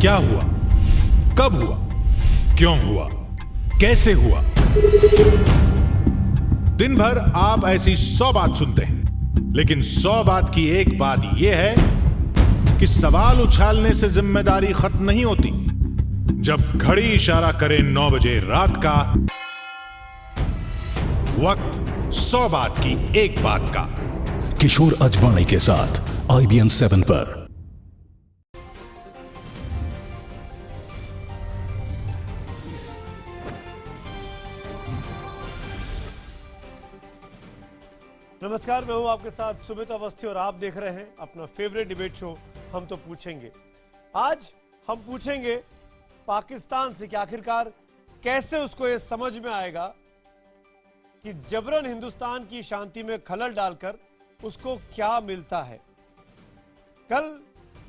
क्या हुआ, कब हुआ, क्यों हुआ, कैसे हुआ। दिन भर आप ऐसी 100 बात सुनते हैं, लेकिन 100 बात की एक बात यह है कि सवाल उछालने से जिम्मेदारी खत्म नहीं होती। जब घड़ी इशारा करे 9 बजे रात का, वक्त 100 बात की एक बात का। किशोर अजवाणी के साथ IBN 7 पर। नमस्कार, मैं हूं आपके साथ सुमित अवस्थी और आप देख रहे हैं अपना फेवरेट डिबेट शो हम तो पूछेंगे। आज हम पूछेंगे पाकिस्तान से कि आखिरकार कैसे उसको ये समझ में आएगा कि जबरन हिंदुस्तान की शांति में खलल डालकर उसको क्या मिलता है। कल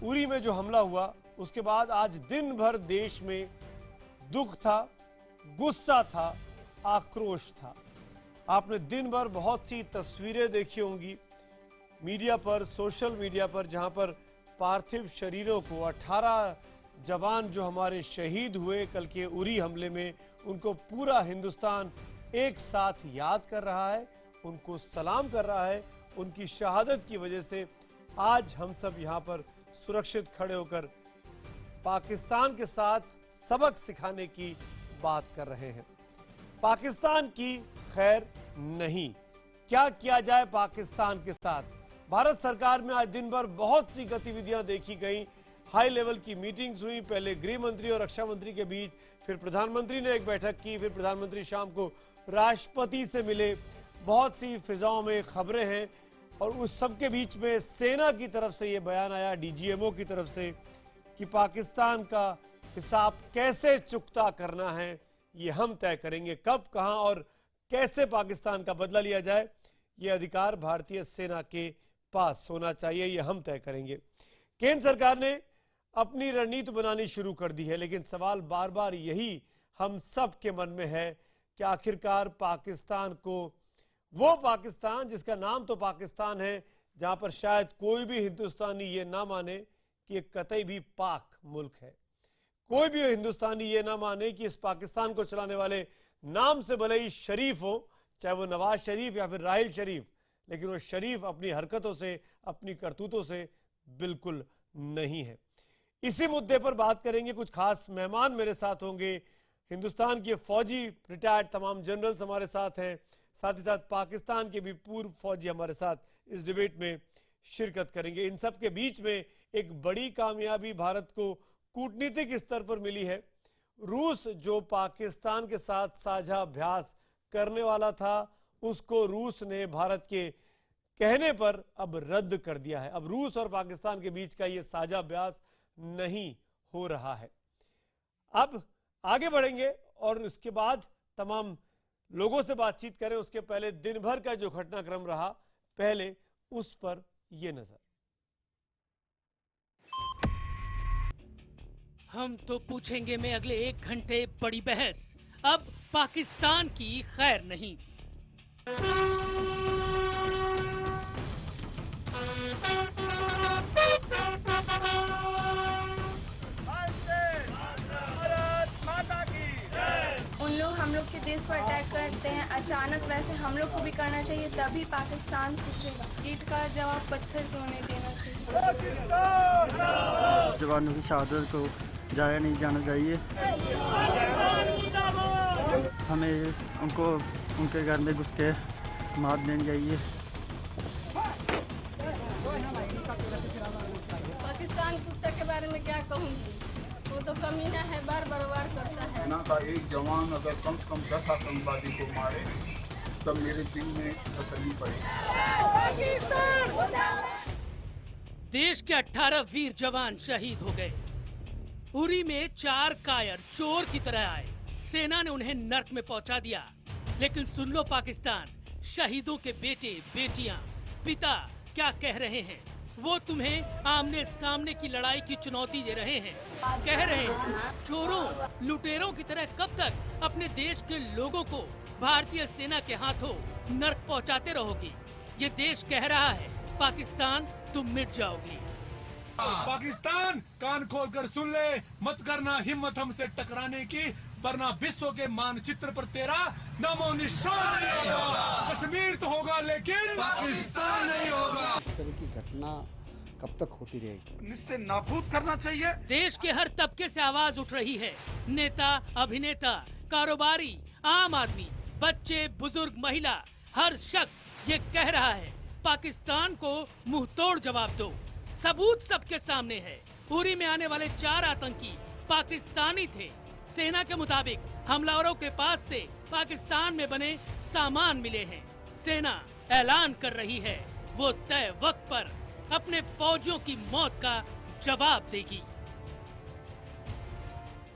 उरी में जो हमला हुआ उसके बाद आज दिन भर देश में दुख था, गुस्सा था, आक्रोश था। आपने दिन भर बहुत सी तस्वीरें देखी होंगी मीडिया पर, सोशल मीडिया पर, जहां पर पार्थिव शरीरों को 18 जवान जो हमारे शहीद हुए कल के उरी हमले में, उनको पूरा हिंदुस्तान एक साथ याद कर रहा है, उनको सलाम कर रहा है। उनकी शहादत की वजह से आज हम सब यहां पर सुरक्षित खड़े होकर पाकिस्तान के साथ सबक सिखाने की बात कर रहे हैं। पाकिस्तान की खैर नहीं, क्या किया जाए पाकिस्तान के साथ। भारत सरकार में आज दिन भर बहुत सी गतिविधियां देखी गई। हाई लेवल की मीटिंग्स हुई, पहले गृह मंत्री और रक्षा मंत्री के बीच, फिर प्रधानमंत्री ने एक बैठक की, फिर प्रधानमंत्री शाम को राष्ट्रपति से मिले। बहुत सी फिजाओं में खबरें हैं और उस सब के बीच में सेना की तरफ से यह बयान आया, DGMO की तरफ से, कि पाकिस्तान का हिसाब कैसे चुकता करना है ये हम तय करेंगे। कब, कहां और कैसे पाकिस्तान का बदला लिया जाए, ये अधिकार भारतीय सेना के पास होना चाहिए, ये हम तय करेंगे। केंद्र सरकार ने अपनी रणनीति बनानी शुरू कर दी है, लेकिन सवाल बार बार यही हम सब के मन में है कि आखिरकार पाकिस्तान को, वो पाकिस्तान जिसका नाम तो पाकिस्तान है, जहां पर शायद कोई भी हिंदुस्तानी ये ना माने कि एक कतई भी पाक मुल्क है। कोई भी हिंदुस्तानी ये ना माने कि इस पाकिस्तान को चलाने वाले नाम से भले ही शरीफ हो, चाहे वो नवाज शरीफ या फिर राहिल शरीफ, लेकिन वो शरीफ अपनी हरकतों से, अपनी करतूतों से बिल्कुल नहीं है। इसी मुद्दे पर बात करेंगे। कुछ खास मेहमान मेरे साथ होंगे। हिंदुस्तान के फौजी रिटायर्ड तमाम जनरल्स हमारे साथ हैं, साथ ही साथ पाकिस्तान के भी पूर्व फौजी हमारे साथ इस डिबेट में शिरकत करेंगे। इन सब के बीच में एक बड़ी कामयाबी भारत को कूटनीतिक स्तर पर मिली है। रूस जो पाकिस्तान के साथ साझा अभ्यास करने वाला था, उसको रूस ने भारत के कहने पर अब रद्द कर दिया है। अब रूस और पाकिस्तान के बीच का ये साझा अभ्यास नहीं हो रहा है। अब आगे बढ़ेंगे और उसके बाद तमाम लोगों से बातचीत करें। उसके पहले दिन भर का जो घटनाक्रम रहा, पहले उस पर यह नजर। हम तो पूछेंगे में अगले 1 घंटे बड़ी बहस। अब पाकिस्तान की खैर नहीं। उन लोग हम लोग के देश पर अटैक करते हैं अचानक, वैसे हम लोग को भी करना चाहिए, तभी पाकिस्तान सूझेगा। ईंट का जवाब पत्थर से होने देना चाहिए। जवानों की शहादत को जाया नहीं जाना चाहिए। हमें उनको उनके घर में घुस के मार देनी चाहिए। पाकिस्तान कुत्ते के बारे में क्या कहूँगी, वो तो कमीना है, बार वार करता है। सेना का एक जवान अगर कम से कम 10 आतंकवादी को मारे तब मेरे दिल में तसल्ली पड़े। देश के 18 वीर जवान शहीद हो गए। उरी में 4 कायर चोर की तरह आए, सेना ने उन्हें नर्क में पहुंचा दिया। लेकिन सुन लो पाकिस्तान, शहीदों के बेटे बेटियां, पिता क्या कह रहे हैं। वो तुम्हें आमने सामने की लड़ाई की चुनौती दे रहे हैं। कह रहे हैं चोरों, लुटेरों की तरह कब तक अपने देश के लोगों को भारतीय सेना के हाथों नर्क पहुंचाते रहोगी। ये देश कह रहा है पाकिस्तान तुम मिट जाओगी। पाकिस्तान कान खोलकर सुन ले, मत करना हिम्मत हमसे टकराने की, वरना विश्व के मानचित्र पर तेरा नामो निशान नहीं होगा। कश्मीर तो होगा लेकिन पाकिस्तान नहीं होगा। इस तरह की घटना कब तक होती रहेगी? निस्ते नाबूद करना चाहिए। देश के हर तबके से आवाज उठ रही है। नेता, अभिनेता, कारोबारी, आम आदमी, बच्चे, बुजुर्ग, महिला, हर शख्स ये कह रहा है पाकिस्तान को मुंह तोड़ जवाब दो। सबूत सबके सामने है। उरी में आने वाले 4 आतंकी पाकिस्तानी थे। सेना के मुताबिक हमलावरों के पास से पाकिस्तान में बने सामान मिले हैं। सेना ऐलान कर रही है वो तय वक्त पर अपने फौजियों की मौत का जवाब देगी।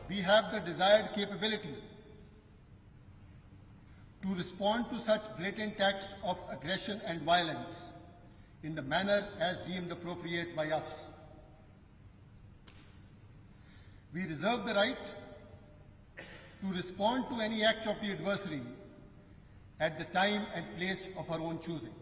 We have the desired capability to respond to such blatant acts of aggression and violence in the manner as deemed appropriate by us. We reserve the right to respond to any act of the adversary at the time and place of our own choosing.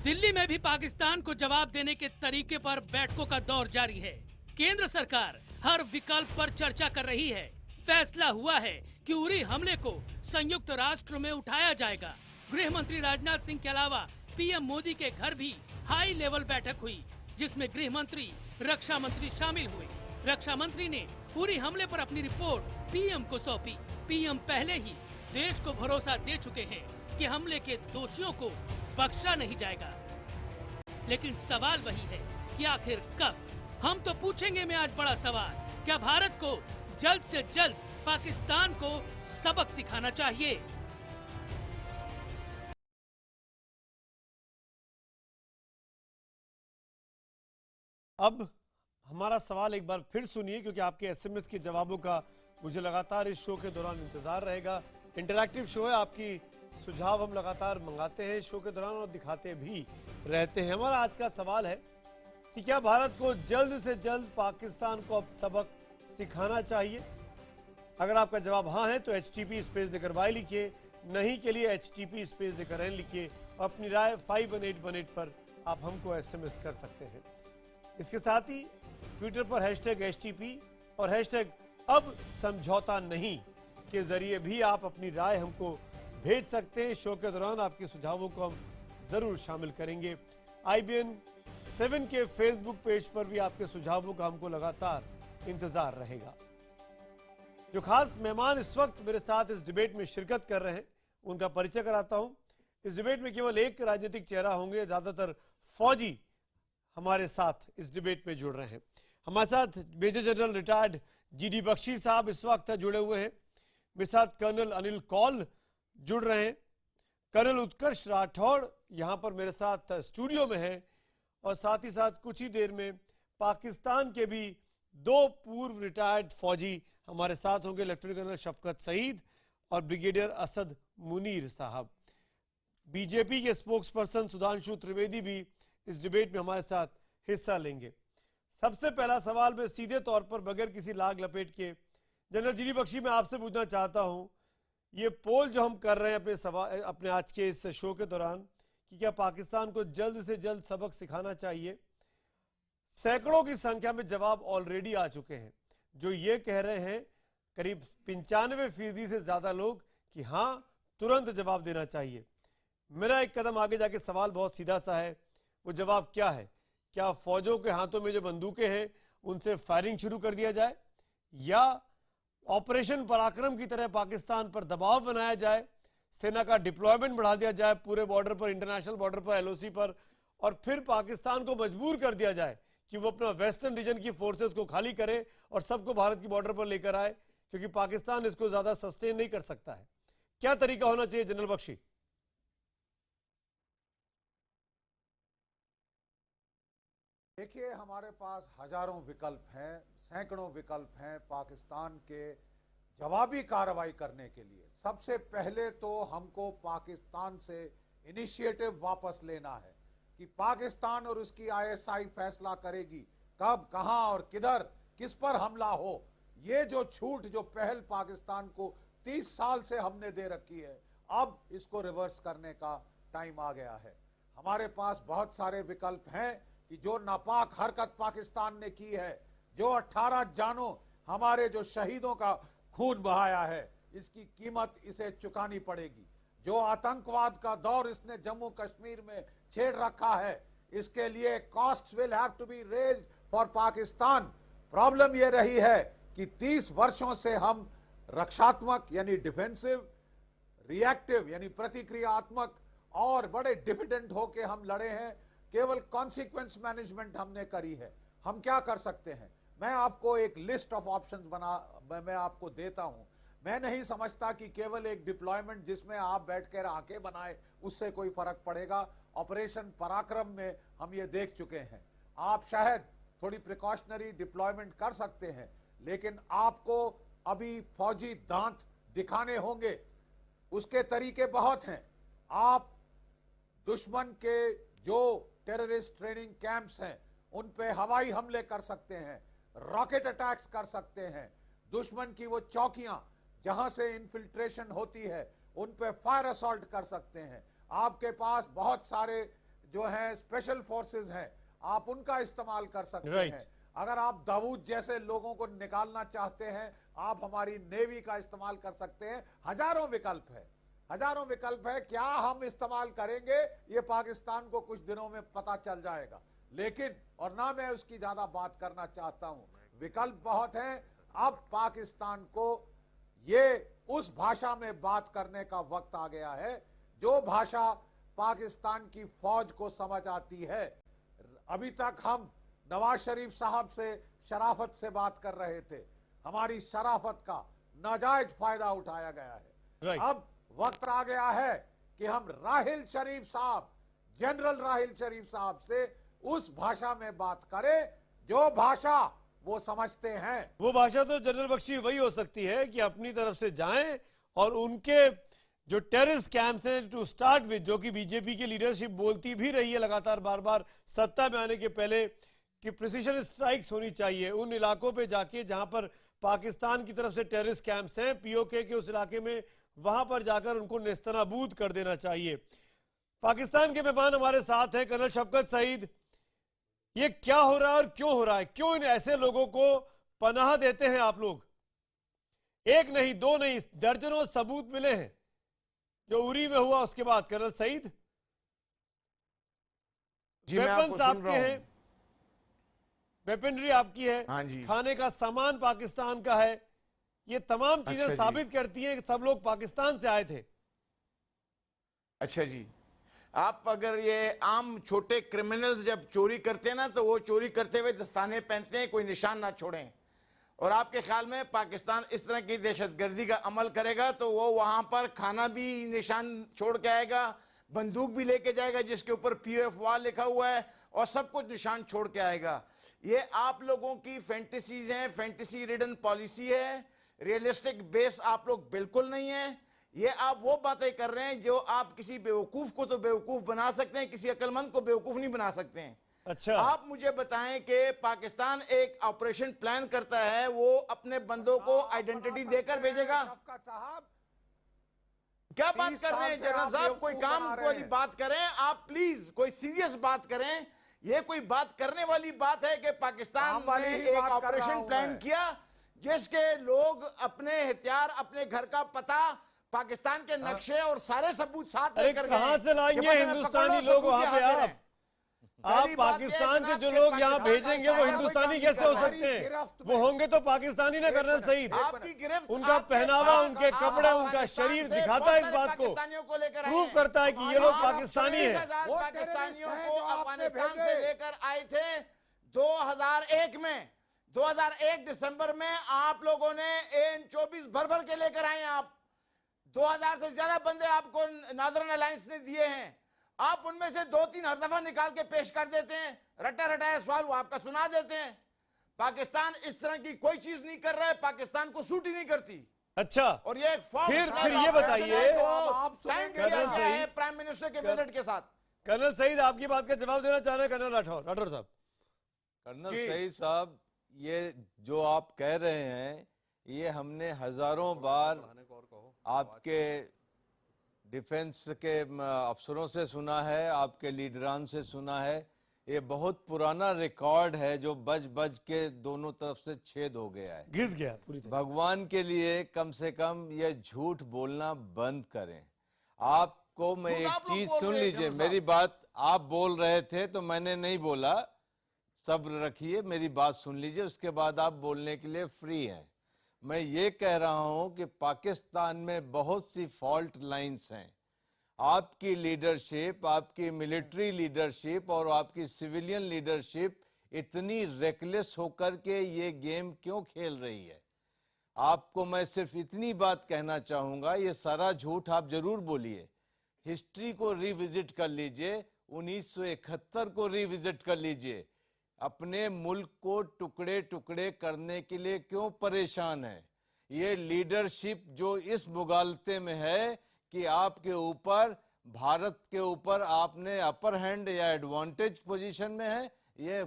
Delhi में भी पाकिस्तान को जवाब देने के तरीके पर बैठकों का दौर जारी है। केंद्र सरकार हर विकल्प पर चर्चा कर रही है। फैसला हुआ है कि उरी हमले को संयुक्त राष्ट्र में उठाया जाएगा। गृह मंत्री राजनाथ सिंह के अलावा पीएम मोदी के घर भी हाई लेवल बैठक हुई, जिसमें गृह मंत्री, रक्षा मंत्री शामिल हुए। रक्षा मंत्री ने उरी हमले पर अपनी रिपोर्ट पीएम को सौंपी। पीएम पहले ही देश को भरोसा दे चुके हैं कि हमले के दोषियों को बख्शा नहीं जाएगा। लेकिन सवाल वही है कि आखिर कब? हम तो पूछेंगे में आज बड़ा सवाल, क्या भारत को जल्द से जल्द पाकिस्तान को सबक सिखाना चाहिए? अब हमारा सवाल एक बार फिर सुनिए, क्योंकि आपके एसएमएस के जवाबों का मुझे लगातार इस शो के दौरान इंतजार रहेगा। इंटरैक्टिव शो है, आपकी सुझाव हम लगातार मंगाते हैं शो के दौरान और दिखाते भी रहते हैं। हमारा आज का सवाल है कि क्या भारत को जल्द से जल्द पाकिस्तान को अब सबक सिखाना चाहिए? अगर आपका जवाब हाँ है तो HTP स्पेस देकर वाई लिखिए, नहीं के लिए HTP स्पेस देकर एन लिखिए। अपनी राय 51818 पर आप हमको SMS कर सकते हैं। इसके साथ ही ट्विटर पर #HTP और #अब समझौता नहीं के जरिए भी आप अपनी राय हमको भेज सकते हैं। शो के दौरान आपके सुझावों को हम जरूर शामिल करेंगे। IBN 7 के फेसबुक पेज पर भी आपके सुझावों का हमको लगातार इंतजार रहेगा। जो खास मेहमान इस वक्त मेरे साथ इस डिबेट में शिरकत कर रहे हैं, उनका परिचय कराता हूं। इस डिबेट में केवल एक राजनीतिक चेहरा होंगे, ज्यादातर फौजी हमारे साथ इस डिबेट में जुड़ रहे हैं। हमारे साथ major general retired GD Bakshi साहब इस वक्त जुड़े हुए हैं। मेरे साथ कर्नल अनिल कौल जुड़ रहे हैं। कर्नल उत्कर्ष राठौड़ यहां पर मेरे साथ स्टूडियो में है, और साथ ही साथ कुछ ही देर में पाकिस्तान के भी 2 पूर्व रिटायर्ड फौजी हमारे साथ होंगे, लेफ्टिनेंट कर्नल शफकत सईद और ब्रिगेडियर असद मुनीर साहब। बीजेपी के स्पोक्स पर्सन सुधांशु त्रिवेदी भी इस डिबेट में हमारे साथ हिस्सा लेंगे। सबसे पहला सवाल मैं सीधे तौर पर बगैर किसी लाग लपेट के जनरल GD बख्शी मैं आपसे पूछना चाहता हूं, ये पोल जो हम कर रहे हैं अपने आज के इस शो के दौरान कि क्या पाकिस्तान को जल्द से जल्द सबक सिखाना चाहिए, सैकड़ों की संख्या में जवाब ऑलरेडी आ चुके हैं जो ये कह रहे हैं, करीब 95% से ज्यादा लोग, कि हाँ तुरंत जवाब देना चाहिए। मेरा एक कदम आगे जाके सवाल बहुत सीधा सा है, वो जवाब क्या है? क्या फौजों के हाथों में जो बंदूकें हैं उनसे फायरिंग शुरू कर दिया जाए, या ऑपरेशन पराक्रम की तरह पाकिस्तान पर दबाव बनाया जाए, सेना का डिप्लॉयमेंट बढ़ा दिया जाए पूरे बॉर्डर पर, इंटरनेशनल बॉर्डर पर, LOC पर, और फिर पाकिस्तान को मजबूर कर दिया जाए कि वो अपना वेस्टर्न रीजन की फोर्सेस को खाली करे और सबको भारत की बॉर्डर पर लेकर आए, क्योंकि पाकिस्तान इसको ज्यादा सस्टेन नहीं कर सकता है। क्या तरीका होना चाहिए जनरल बख्शी? देखिए, हमारे पास हजारों विकल्प हैं, सैकड़ों विकल्प हैं पाकिस्तान के जवाबी कार्रवाई करने के लिए। सबसे पहले तो हमको पाकिस्तान से इनिशिएटिव वापस लेना है कि पाकिस्तान और उसकी ISI फैसला करेगी कब, कहां और किधर, किस पर हमला हो। ये जो छूट, जो पहल पाकिस्तान को 30 साल से हमने दे रखी है, अब इसको रिवर्स करने का टाइम आ गया है। हमारे पास बहुत सारे विकल्प हैं कि जो नापाक हरकत पाकिस्तान ने की है, जो 18 जानों हमारे जो शहीदों का खून बहाया है, इसकी कीमत इसे चुकानी पड़ेगी। जो आतंकवाद का दौर इसने जम्मू कश्मीर में छेड़ रखा है, इसके लिए costs will have to be raised for Pakistan. Problem यह रही है कि 30 वर्षों से हम रक्षात्मक यानी डिफेंसिव, रिएक्टिव यानी प्रतिक्रियात्मक और बड़े डिफिडेंट होके हम लड़े हैं। केवल कॉन्सिक्वेंस मैनेजमेंट हमने करी है। हम क्या कर सकते हैं? मैं आपको एक लिस्ट ऑफ ऑप्शंस मैं आपको देता हूं। मैं नहीं समझता कि केवल एक डिप्लॉयमेंट जिसमें आप बैठकर आंखें बनाए उससे कोई फर्क पड़ेगा। ऑपरेशन पराक्रम में हम ये देख चुके हैं। आप शायद थोड़ी प्रिकॉशनरी डिप्लॉयमेंट कर सकते हैं, लेकिन आपको अभी फौजी दांत दिखाने होंगे। उसके तरीके बहुत हैं। आप दुश्मन के जो टेररिस्ट ट्रेनिंग कैंप्स हैं उन पे हवाई हमले कर सकते हैं, रॉकेट अटैक्स कर सकते हैं। दुश्मन की वो चौकियां जहां से इन्फिल्ट्रेशन होती है उन पे फायर असॉल्ट कर सकते हैं। आपके पास बहुत सारे जो हैं स्पेशल फोर्सेस हैं, आप उनका इस्तेमाल कर सकते हैं। अगर आप दाऊद जैसे लोगों को निकालना चाहते हैं, आप हमारी नेवी का इस्तेमाल कर सकते हैं। हजारों विकल्प है, हजारों विकल्प है। क्या हम इस्तेमाल करेंगे ये पाकिस्तान को कुछ दिनों में पता चल जाएगा। लेकिन और ना मैं उसकी ज्यादा बात करना चाहता हूं, विकल्प बहुत हैं। अब पाकिस्तान को ये उस भाषा में बात करने का वक्त आ गया है जो भाषा पाकिस्तान की फौज को समझ आती है। अभी तक हम नवाज शरीफ साहब से शराफत से बात कर रहे थे, हमारी शराफत का नाजायज फायदा उठाया गया है। अब वक्त आ गया है कि हम राहिल शरीफ साहब, जनरल राहिल शरीफ साहब से उस भाषा में बात करें जो भाषा वो समझते हैं। वो भाषा तो जनरल बख्शी वही हो सकती है कि अपनी तरफ से जाएं और उनके जो टेररिस्ट कैंप्स हैं टू स्टार्ट विद, जो कि बीजेपी की लीडरशिप बोलती भी रही है लगातार बार बार सत्ता में आने के पहले कि प्रिसीजन स्ट्राइक्स होनी चाहिए उन इलाकों पे जाके जहां पर पाकिस्तान की तरफ से टेररिस्ट कैंप्स हैं, पीओके के उस इलाके में, वहां पर जाकर उनको नेस्तनाबूद कर देना चाहिए। पाकिस्तान के मेहमान हमारे साथ हैं कर्नल शफकत सईद। ये क्या हो रहा है और क्यों हो रहा है? क्यों इन ऐसे लोगों को पनाह देते हैं आप लोग? एक नहीं, दो नहीं, दर्जनों सबूत मिले हैं जो उरी में हुआ उसके बाद। कर्नल सईद, वेपन्स आपके हैं, वेपनरी आपकी है, हाँ जी, खाने का सामान पाकिस्तान का है। ये तमाम चीजें साबित करती हैं कि सब लोग पाकिस्तान से आए थे। अच्छा जी, आप अगर ये आम छोटे क्रिमिनल्स जब चोरी करते हैं ना, तो वो चोरी करते हुए दस्ताने पहनते हैं, कोई निशान ना छोड़ें। और आपके ख्याल में पाकिस्तान इस तरह की दहशतगर्दी का अमल करेगा तो वो वहां पर खाना भी निशान छोड़ के आएगा, बंदूक भी लेके जाएगा जिसके ऊपर POF वार लिखा हुआ है, और सब कुछ निशान छोड़ के आएगा। ये आप लोगों की फैंटेसीज हैं, फैंटेसी रिडन पॉलिसी है, रियलिस्टिक बेस आप लोग बिल्कुल नहीं है। ये आप वो बातें कर रहे हैं जो आप किसी बेवकूफ को तो बेवकूफ बना सकते हैं, किसी अक्लमंद को बेवकूफ नहीं बना सकते हैं। अच्छा, आप मुझे बताएं कि पाकिस्तान एक ऑपरेशन प्लान करता है, वो अपने बंदों को आइडेंटिटी देकर भेजेगा। क्या बात कर रहे हैं जनरल साहब? कोई काम वाली बात करें आप प्लीज, कोई सीरियस बात करें। ये कोई बात करने वाली बात है कि पाकिस्तान ने एक ऑपरेशन प्लान किया जिसके लोग अपने हथियार, अपने घर का पता, पाकिस्तान के नक्शे और सारे सबूत साथ लेकर गए। कहां से लाएंगे हिंदुस्तानी लोग वहां पे? आप पाकिस्तान से जो लोग यहाँ भेजेंगे वो हिंदुस्तानी कैसे हो सकते हैं? वो होंगे तो पाकिस्तानी ना कर्नल सईद। आपकी गिरफ्त, उनका पहनावा, उनके कपड़े, उनका शरीर दिखाता है इस बात को, प्रूव करता है कि ये लोग पाकिस्तानी हैं। पाकिस्तानियों को अफगानिस्तान से लेकर आए थे 2001 में, 2001 दिसंबर में आप लोगों ने AN-24 भर भर के लेकर आए। आप 2000 से ज्यादा बंदे आपको नॉर्दर्न अलायंस ने दिए हैं। आप उनमें से 2-3 हर दफा निकाल के पेश कर देते हैं, रटा रटाया सवाल वो आपका सुना देते हैं। पाकिस्तान इस तरह की कोई चीज नहीं कर रहा है, पाकिस्तान को सूट ही नहीं करती। अच्छा, और ये एक फिर ये बताइए प्राइम मिनिस्टर के विजिट के साथ। कर्नल सईद, आपकी बात का जवाब देना चाह रहे हैं कर्नल राठौर साहब। कर्नल सईद साहब, ये जो आप कह रहे हैं ये हमने हजारों बार आपके डिफेंस के अफसरों से सुना है, आपके लीडरान से सुना है ये बहुत पुराना रिकॉर्ड है जो बज बज के दोनों तरफ से छेद हो गया है, घिस गया पूरी तरह। भगवान के लिए कम से कम ये झूठ बोलना बंद करें। आपको मैं एक चीज सुन लीजिए, मेरी बात आप बोल रहे थे तो मैंने नहीं बोला, सब्र रखिए, मेरी बात सुन लीजिए, उसके बाद आप बोलने के लिए फ्री हैं। मैं ये कह रहा हूं कि पाकिस्तान में बहुत सी फॉल्ट लाइंस हैं। आपकी लीडरशिप, आपकी मिलिट्री लीडरशिप और आपकी सिविलियन लीडरशिप इतनी रेकलेस होकर के ये गेम क्यों खेल रही है? आपको मैं सिर्फ इतनी बात कहना चाहूंगा, ये सारा झूठ आप जरूर बोलिए, हिस्ट्री को रिविजिट कर लीजिए, 1971 को रिविजिट कर लीजिए। अपने मुल्क को टुकड़े टुकड़े करने के लिए क्यों परेशान है? ये लीडरशिप जो इस मुगालते में है कि आपके ऊपर, भारत के ऊपर आपने अपर हैंड या एडवांटेज पोजीशन में है, ये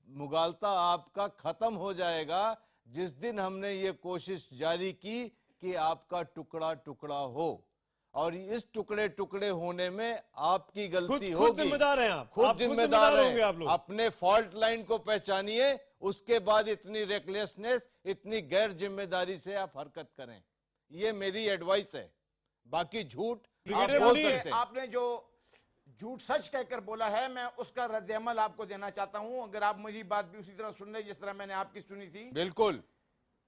मुगालता आपका खत्म हो जाएगा जिस दिन हमने ये कोशिश जारी की कि आपका टुकड़ा टुकड़ा हो। और इस टुकड़े टुकड़े होने में आपकी गलती होगी। खुद जिम्मेदार हैं आप, खुद जिम्मेदार होंगे आप लोग। अपने फॉल्ट लाइन को पहचानिए, उसके बाद इतनी रेकलेसनेस, इतनी गैर जिम्मेदारी से आप हरकत करें, ये मेरी एडवाइस है। बाकी झूठ आप बोल सकते हैं। आपने जो झूठ सच कहकर बोला है, मैं उसका रद्द-ए-अमल आपको देना चाहता हूं, अगर आप मेरी बात भी उसी तरह सुन रहे जिस तरह मैंने आपकी सुनी थी। बिल्कुल।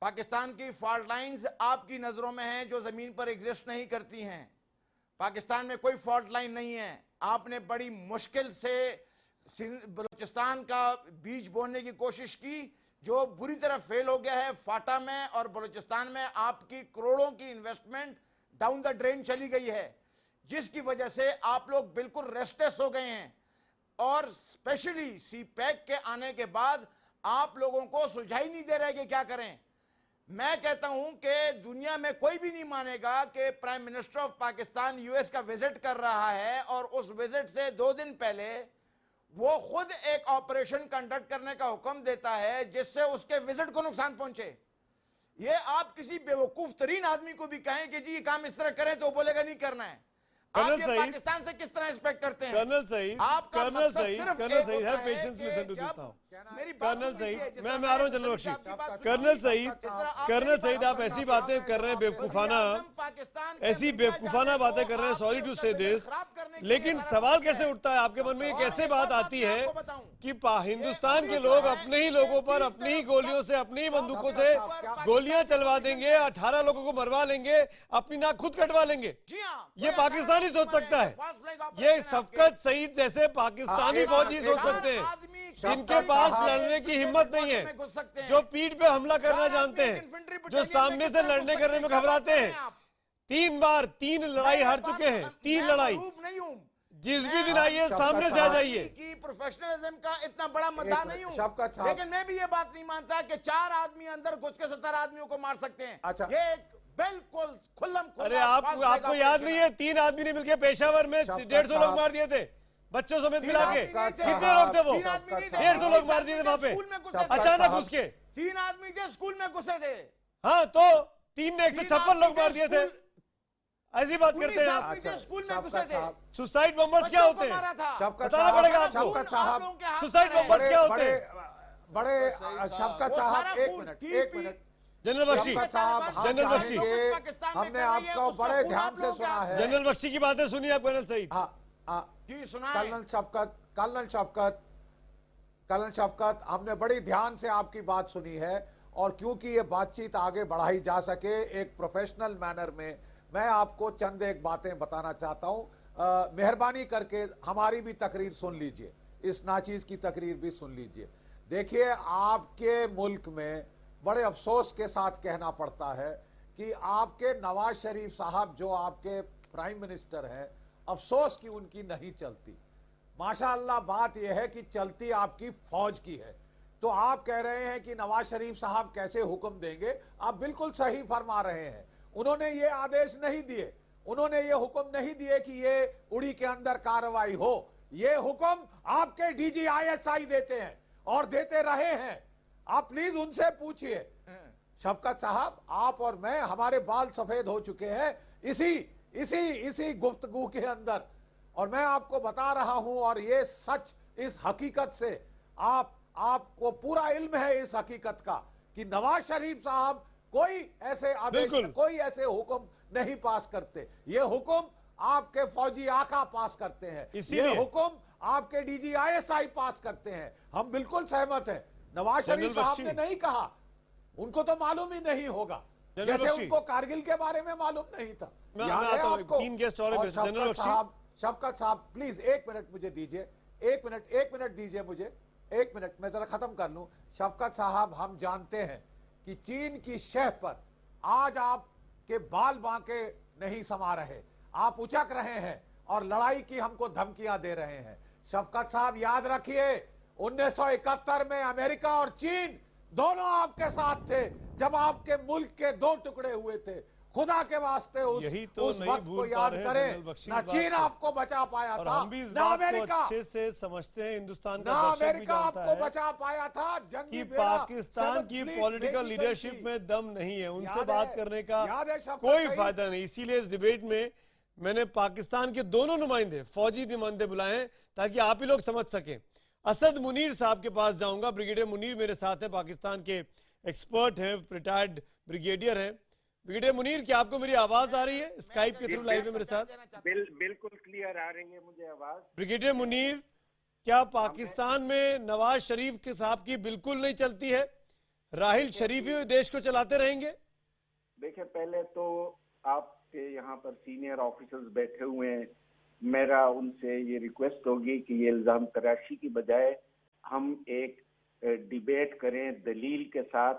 पाकिस्तान की फॉल्ट लाइंस आपकी नजरों में हैं जो जमीन पर एग्जिस्ट नहीं करती हैं। पाकिस्तान में कोई फॉल्ट लाइन नहीं है। आपने बड़ी मुश्किल से बलूचिस्तान का बीज बोने की कोशिश की जो बुरी तरह फेल हो गया है। फाटा में और बलूचिस्तान में आपकी करोड़ों की इन्वेस्टमेंट डाउन द ड्रेन चली गई है, जिसकी वजह से आप लोग बिल्कुल रेस्टलेस हो गए हैं। और स्पेशली सीपैक के आने के बाद आप लोगों को सुझाई नहीं दे रहे कि क्या करें। मैं कहता हूं कि दुनिया में कोई भी नहीं मानेगा कि prime minister of Pakistan US का विजिट कर रहा है और उस विजिट से 2 दिन पहले वो खुद एक ऑपरेशन कंडक्ट करने का हुक्म देता है जिससे उसके विजिट को नुकसान पहुंचे। ये आप किसी बेवकूफ तरीन आदमी को भी कहें कि जी ये काम इस तरह करें तो बोलेगा नहीं करना है। आप ये पाकिस्तान से किस तरह एक्सपेक्ट करते हैं? Colonel Saeed, colonel Saeed, colonel Saeed, have patience, listen to this now. Colonel Saeed, मैं आ रहा हूं जनरल बख्शी। कर्नल सईद, आप ऐसी बातें कर रहे हैं बेवकूफाना, ऐसी बेवकूफाना बातें कर रहे हैं, सॉरी टू से दिस, लेकिन सवाल कैसे उठता है आपके मन में, कैसे बात आती है कि हिंदुस्तान के लोग अपने ही लोगों पर अपनी ही गोलियों से, अपनी ही बंदूकों से गोलियां चलवा देंगे, 18 लोगों को मरवा लेंगे, अपनी नाक खुद कटवा लेंगे? ये पाकिस्तान ही सोच सकता है? ये शफकत सईद जैसे पाकिस्तानी फौजी सोच सकते हैं जिनके पास लड़ने की हिम्मत नहीं है, जो पीठ पे हमला करना जानते हैं, जो सामने से लड़ने करने में घबराते हैं। 3 बार 3 लड़ाई हार चुके हैं, 3 लड़ाई। जिस भी दिन आइए सामने से आ जाइए। कि प्रोफेशनलिज्म का इतना बड़ा मद्दा नहीं हूं, लेकिन मैं भी ये बात नहीं मानता कि 4 आदमी अंदर घुस के 70 आदमियों को मार सकते हैं। अच्छा। ये बिल्कुल खुल्लम। अरे आपको याद नहीं है 3 आदमी ने मिलकर पेशावर में 150 लोग मार दिए थे, बच्चों समेत मिला के? कितने लोग थे वो? 150 लोग मार दिए थे वहां पे अचानक घुस के। 3 आदमी थे स्कूल में घुसे थे। हाँ तो 3 ने 156 लोग मार दिए थे। ऐसी बात करते हैं आप? स्कूल में घुसे थे। सुसाइड बम्बर्स क्या होते हैं बताना पड़ेगा आपको। सुसाइड बम्बर्स क्या होते हैं? बड़े शफकत साहब, एक minute general Bakshi, general Bakshi, हमने आपको बड़े ध्यान से सुना है। जनरल बख्शी की बातें सुनिए आप कर्नल सईद। कर्नल शफकत, हमने बड़ी ध्यान से आपकी बात सुनी है और क्योंकि ये बातचीत आगे बढ़ाई जा सके एक प्रोफेशनल मैनर में, मैं आपको चंद एक बातें बताना चाहता हूं। मेहरबानी करके हमारी भी तकरीर सुन लीजिए, इस नाचीज की तकरीर भी सुन लीजिए। देखिए, आपके मुल्क में बड़े अफसोस के साथ कहना पड़ता है कि आपके नवाज शरीफ साहब जो आपके प्राइम मिनिस्टर हैं, अफसोस कि उनकी नहीं चलती। माशाअल्लाह बात यह है कि चलती आपकी फौज की है। तो आप कह रहे हैं कि नवाज शरीफ साहब कैसे हुक्म देंगे? आप बिल्कुल सही फरमा रहे हैं। उन्होंने ये आदेश नहीं दिए, उन्होंने ये हुक्म नहीं दिए कि ये उड़ी के अंदर कार्रवाई हो। ये हुक्म आपके डीजी ISI देते हैं और देते रहे हैं। आप प्लीज उनसे पूछिए। शफकत साहब, आप और मैं, हमारे बाल सफेद हो चुके हैं इसी गुफ्तगू के अंदर, और मैं आपको बता रहा हूं और ये सच इस हकीकत से आपको पूरा इल्म है इस हकीकत का कि नवाज शरीफ साहब कोई ऐसे आदेश, कोई ऐसे हुक्म नहीं पास करते। ये हुक्म आपके फौजी आका पास करते हैं, ये हुक्म आपके डीजी ISI पास करते हैं। हम बिल्कुल सहमत हैं। नवाज शरीफ साहब ने नहीं कहा, उनको तो मालूम ही नहीं होगा, जैसे उनको कारगिल के बारे में मालूम नहीं था। तीन गेस्ट और शफकत साहब प्लीज एक मिनट मुझे दीजिए, एक मिनट दीजिए मुझे, एक मिनट मैं जरा खत्म कर लूं। शफकत साहब, हम जानते हैं कि चीन की शह पर आज आपके बाल बांके नहीं समा रहे, आप उचक रहे हैं और लड़ाई की हमको धमकियां दे रहे हैं। शफकत साहब याद रखिए, 1971 में अमेरिका और चीन दोनों आपके साथ थे जब आपके मुल्क के 2 टुकड़े हुए थे। खुदा के वास्ते उस वक्त को याद करें। ना चीन आपको बचा पाया था, ना अमेरिका अच्छे से समझते हैं, हिंदुस्तान का अमेरिका आपको बचा पाया था। कि पाकिस्तान की पॉलिटिकल लीडरशिप में दम नहीं है, उनसे बात करने का कोई फायदा नहीं। इसीलिए इस डिबेट में मैंने पाकिस्तान के दोनों नुमाइंदे, फौजी नुमाइंदे बुलाए हैं ताकि आप ही लोग समझ सकें। असद मुनीर साहब के पास जाऊंगा। ब्रिगेडियर मुनीर मेरे साथ है, पाकिस्तान के एक्सपर्ट हैं, रिटायर्ड ब्रिगेडियर हैं। ब्रिगेडियर मुनीर, क्या आपको मेरी आवाज आ रही है? स्काइप के थ्रू लाइव है मेरे साथ। बिल्कुल क्लियर आ रही है मुझे आवाज। ब्रिगेडियर मुनीर, क्या पाकिस्तान में नवाज शरीफ के साहब की बिल्कुल नहीं चलती है? राहिल शरीफ ही देश को चलाते रहेंगे? देखिए, पहले तो आपके यहाँ पर सीनियर ऑफिसर्स बैठे हुए हैं, मेरा उनसे ये रिक्वेस्ट होगी कि ये इल्जाम तराशी की बजाय हम एक डिबेट करें दलील के साथ,